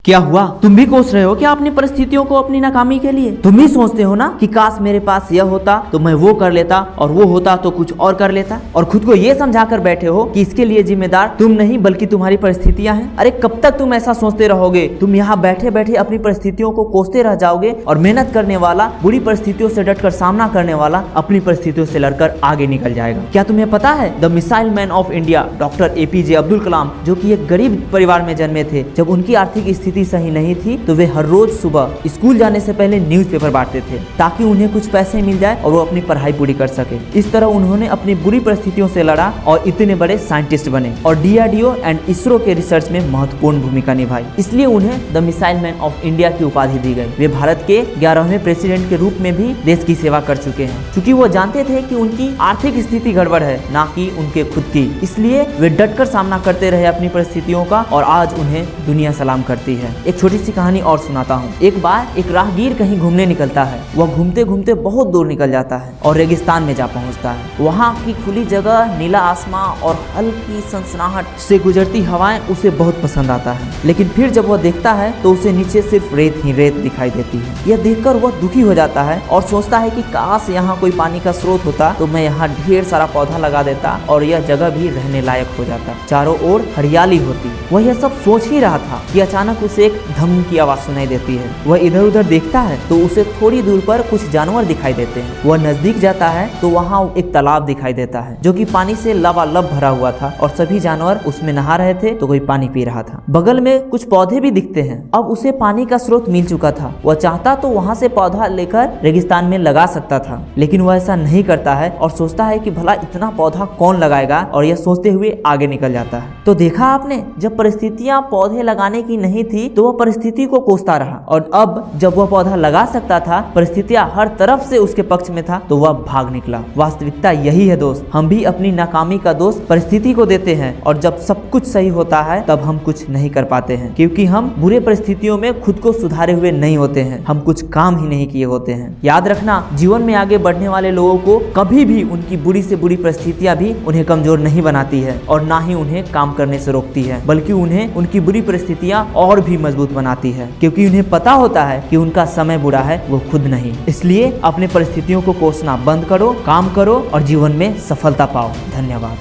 क्या हुआ? तुम भी कोस रहे हो क्या अपनी परिस्थितियों को अपनी नाकामी के लिए? तुम भी सोचते हो ना कि काश मेरे पास यह होता तो मैं वो कर लेता और वो होता तो कुछ और कर लेता, और खुद को ये समझा कर बैठे हो कि इसके लिए जिम्मेदार तुम नहीं बल्कि तुम्हारी परिस्थितियां हैं। अरे कब तक तुम ऐसा सोचते रहोगे? तुम यहाँ बैठे बैठे अपनी परिस्थितियों को कोसते रह जाओगे और मेहनत करने वाला, बुरी परिस्थितियों से डटकर सामना करने वाला अपनी परिस्थितियों से लड़कर आगे निकल जाएगा। क्या तुम्हें पता है the missile man of India doctor APJ Abdul Kalam, जो कि एक गरीब परिवार में जन्मे थे, जब उनकी आर्थिक स्थिति सही नहीं थी तो वे हर रोज सुबह स्कूल जाने से पहले न्यूज़पेपर बांटते थे ताकि उन्हें कुछ पैसे मिल जाए और वो अपनी पढ़ाई पूरी कर सके। इस तरह उन्होंने अपनी बुरी परिस्थितियों से लड़ा और इतने बड़े साइंटिस्ट बने और DRDO एंड ISRO के रिसर्च में महत्वपूर्ण भूमिका निभाई। इसलिए उन्हें the missile man of India की उपाधि दी गई। वे भारत के 11वें प्रेसिडेंट के रूप में भी देश की सेवा कर चुके हैं, क्योंकि वो जानते थे कि उनकी आर्थिक स्थिति गड़बड़ है, ना कि उनके खुद की। इसलिए वे डटकर सामना करते रहे अपनी परिस्थितियों का और आज उन्हें दुनिया सलाम करती है। एक छोटी सी कहानी और सुनाता हूँ। एक बार एक राहगीर कहीं घूमने निकलता है। वह घूमते घूमते बहुत दूर निकल जाता है और रेगिस्तान में जा पहुँचता है। वहाँ की खुली जगह, नीला आसमान और हल्की सनसनाहट से गुजरती हवाएं उसे बहुत पसंद आता है। लेकिन फिर जब वह देखता है तो उसे नीचे सिर्फ रेत ही रेत दिखाई देती है। यह देखकर वह दुखी हो जाता है और सोचता है कि काश यहाँ कोई पानी का स्रोत होता तो मैं यहाँ ढेर सारा पौधा लगा देता और यह जगह भी रहने लायक हो जाता, चारों ओर हरियाली होती। वह यह सब सोच ही रहा था कि अचानक उसे एक धम की आवाज सुनाई देती है। वह इधर उधर देखता है तो उसे थोड़ी दूर पर कुछ जानवर दिखाई देते हैं। वह नजदीक जाता है तो वहाँ एक तालाब दिखाई देता है जो कि पानी से लबालब भरा हुआ था और सभी जानवर उसमें नहा रहे थे तो कोई पानी पी रहा था। बगल में कुछ पौधे भी दिखते हैं। अब उसे पानी का स्रोत मिल चुका था। वह चाहता तो वहाँ से पौधा लेकर रेगिस्तान में लगा सकता था, लेकिन वह ऐसा नहीं करता है और सोचता है कि भला इतना पौधा कौन लगाएगा, और यह सोचते हुए आगे निकल जाता है। तो देखा आपने, जब परिस्थितियां पौधे लगाने की नहीं थी तो वह परिस्थिति को कोसता रहा, और अब जब वह पौधा लगा सकता था, परिस्थितियां हर तरफ से उसके पक्ष में था, तो वह भाग निकला। वास्तविकता यही है दोस्त, हम भी अपनी नाकामी का दोष परिस्थिति को देते हैं और जब सब कुछ सही होता है तब हम कुछ नहीं कर पाते हैं, क्योंकि हम बुरे परिस्थितियों में खुद को सुधारे हुए नहीं होते हैं, हम कुछ काम ही नहीं किए होते हैं। याद रखना, जीवन में आगे बढ़ने वाले लोगों को कभी भी उनकी बुरी से बुरी परिस्थितियां भी उन्हें कमजोर नहीं बनाती है और ना ही उन्हें काम करने से रोकती है, बल्कि उन्हें उनकी बुरी परिस्थितियां और भी मजबूत बनाती है, क्योंकि उन्हें पता होता है कि उनका समय बुरा है, वो खुद नहीं। इसलिए अपने परिस्थितियों को कोसना बंद करो, काम करो और जीवन में सफलता पाओ। धन्यवाद।